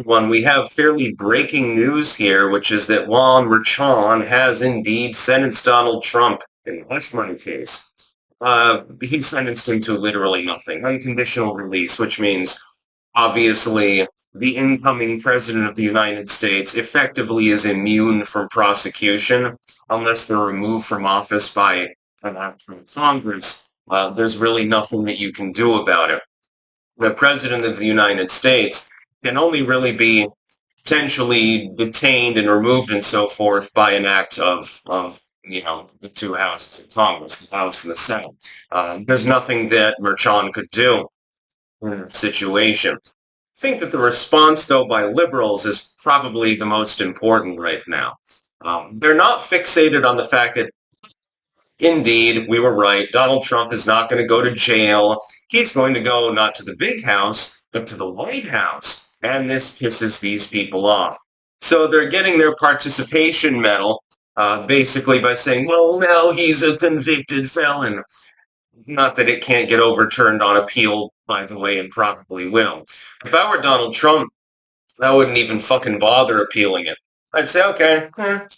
One, we have fairly breaking news here, which is that Juan Merchan has indeed sentenced Donald Trump in the hush money case. He sentenced him to literally nothing, unconditional release, which means obviously the incoming president of the United States effectively is immune from prosecution unless they're removed from office by an act of Congress. There's really nothing that you can do about it. The president of the United States can only really be potentially detained and removed and so forth by an act of the two houses of Congress, the House and the Senate. There's nothing that Merchan could do in that situation. I think that the response, though, by liberals is probably the most important right now. They're not fixated on the fact that, indeed, we were right. Donald Trump is not going to go to jail. He's going to go not to the big house, but to the White House. And this pisses these people off. So they're getting their participation medal basically by saying, well, now he's a convicted felon. Not that it can't get overturned on appeal, by the way, and probably will. If I were Donald Trump, I wouldn't even fucking bother appealing it. I'd say, okay,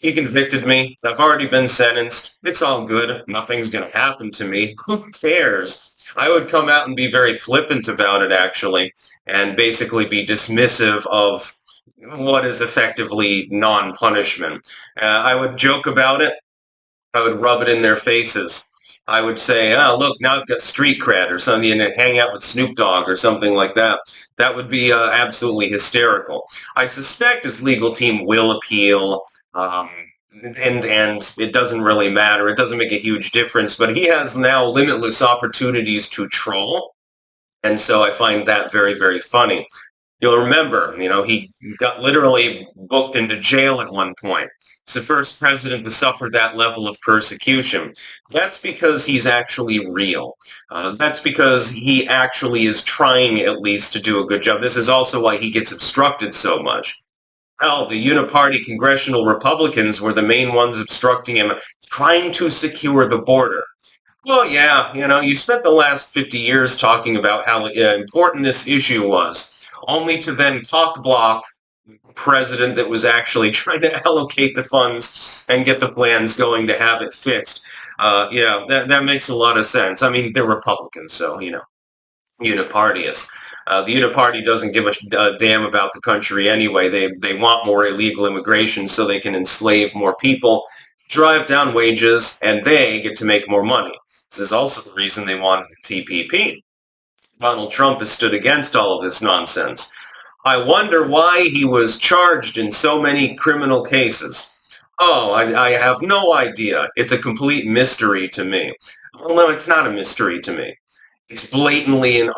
he convicted me. I've already been sentenced. It's all good. Nothing's going to happen to me. Who cares? I would come out and be very flippant about it, actually, and basically be dismissive of what is effectively non-punishment. I would joke about it. I would rub it in their faces. I would say, oh, look, now I've got street cred or something, and hang out with Snoop Dogg or something like that. That would be absolutely hysterical. I suspect his legal team will appeal, and it doesn't really matter. It doesn't make a huge difference, but he has now limitless opportunities to troll, and so I find that very, very funny. You'll remember, he got literally booked into jail at one point. He's the first president to suffer that level of persecution. That's because he's actually real. That's because he actually is trying at least to do a good job. This is also why he gets obstructed so much. Hell, the uniparty congressional Republicans were the main ones obstructing him, trying to secure the border. Well, yeah, you spent the last 50 years talking about how important this issue was, only to then cock block president that was actually trying to allocate the funds and get the plans going to have it fixed. Yeah, that makes a lot of sense. I mean, they're Republicans, so, unipartyists. The uniparty doesn't give a damn about the country anyway. They want more illegal immigration so they can enslave more people, drive down wages, and they get to make more money. This is also the reason they wanted the TPP. Donald Trump has stood against all of this nonsense. I wonder why he was charged in so many criminal cases. Oh, I have no idea. It's a complete mystery to me. Well, no, it's not a mystery to me. It's blatantly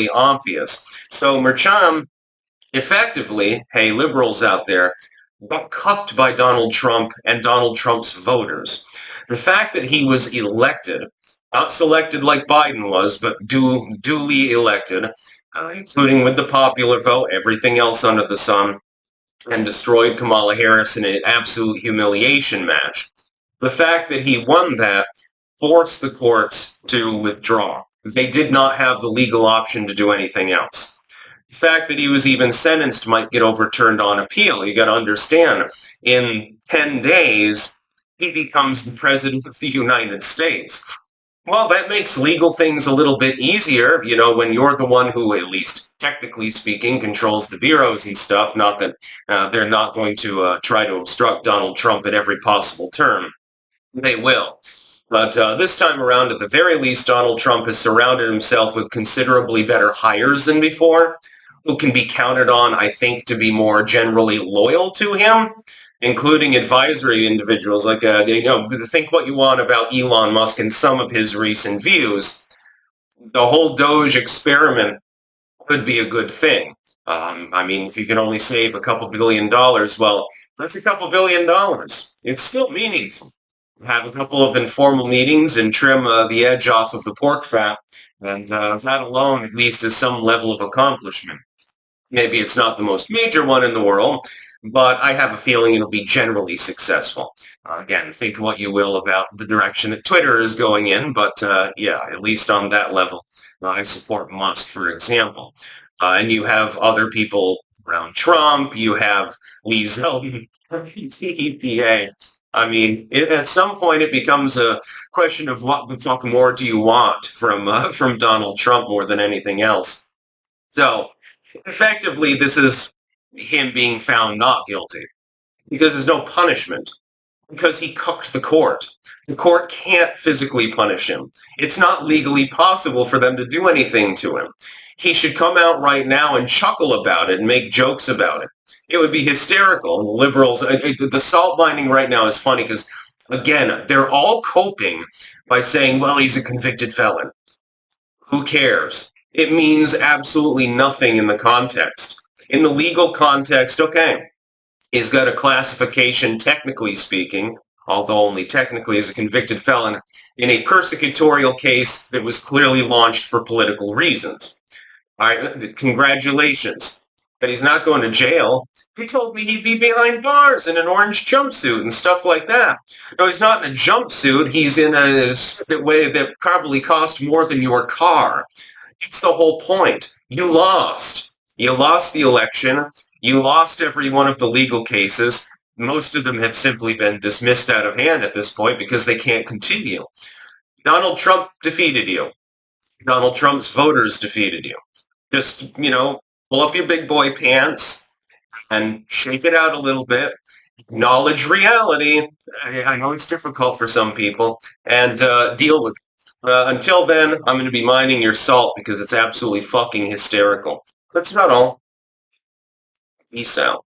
obvious. So Merchan, effectively, hey, liberals out there, got cucked by Donald Trump and Donald Trump's voters. The fact that he was elected, not selected like Biden was, but duly elected, including with the popular vote, everything else under the sun, and destroyed Kamala Harris in an absolute humiliation match. The fact that he won that forced the courts to withdraw. They did not have the legal option to do anything else. The fact that he was even sentenced might get overturned on appeal. You got to understand, in 10 days, he becomes the president of the United States. Well, that makes legal things a little bit easier, when you're the one who, at least technically speaking, controls the bureaus and stuff. Not that they're not going to try to obstruct Donald Trump at every possible turn. They will. But this time around, at the very least, Donald Trump has surrounded himself with considerably better hires than before, who can be counted on, I think, to be more generally loyal to him, including advisory individuals. Like, think what you want about Elon Musk and some of his recent views. The whole Doge experiment could be a good thing. I mean, if you can only save a couple $1 billion, well, that's a couple $1 billion. It's still meaningful. Have a couple of informal meetings and trim the edge off of the pork fat, and that alone at least is some level of accomplishment. Maybe it's not the most major one in the world, but I have a feeling it'll be generally successful. Again, think what you will about the direction that Twitter is going in, but yeah, at least on that level, I support Musk, for example. And you have other people around Trump, you have Lee Zeldin, EPA. I mean, at some point it becomes a question of what the fuck more do you want from Donald Trump more than anything else. So effectively, this is him being found not guilty because there's no punishment because he cooked the court. The court can't physically punish him. It's not legally possible for them to do anything to him. He should come out right now and chuckle about it and make jokes about it. It would be hysterical. And the liberals, the salt mining right now is funny because, again, they're all coping by saying, well, he's a convicted felon. Who cares? It means absolutely nothing in the context. In the legal context, okay, he's got a classification, technically speaking, although only technically as a convicted felon, in a persecutorial case that was clearly launched for political reasons. All right, congratulations. But he's not going to jail. He told me he'd be behind bars in an orange jumpsuit and stuff like that. No, he's not in a jumpsuit. He's in a way that probably cost more than your car. It's the whole point. You lost. You lost the election. You lost every one of the legal cases. Most of them have simply been dismissed out of hand at this point because they can't continue. Donald Trump defeated you. Donald Trump's voters defeated you. Just, pull up your big boy pants and shake it out a little bit. Acknowledge reality. I know it's difficult for some people, and deal with it. Until then, I'm going to be mining your salt because it's absolutely fucking hysterical. That's not all. Peace out.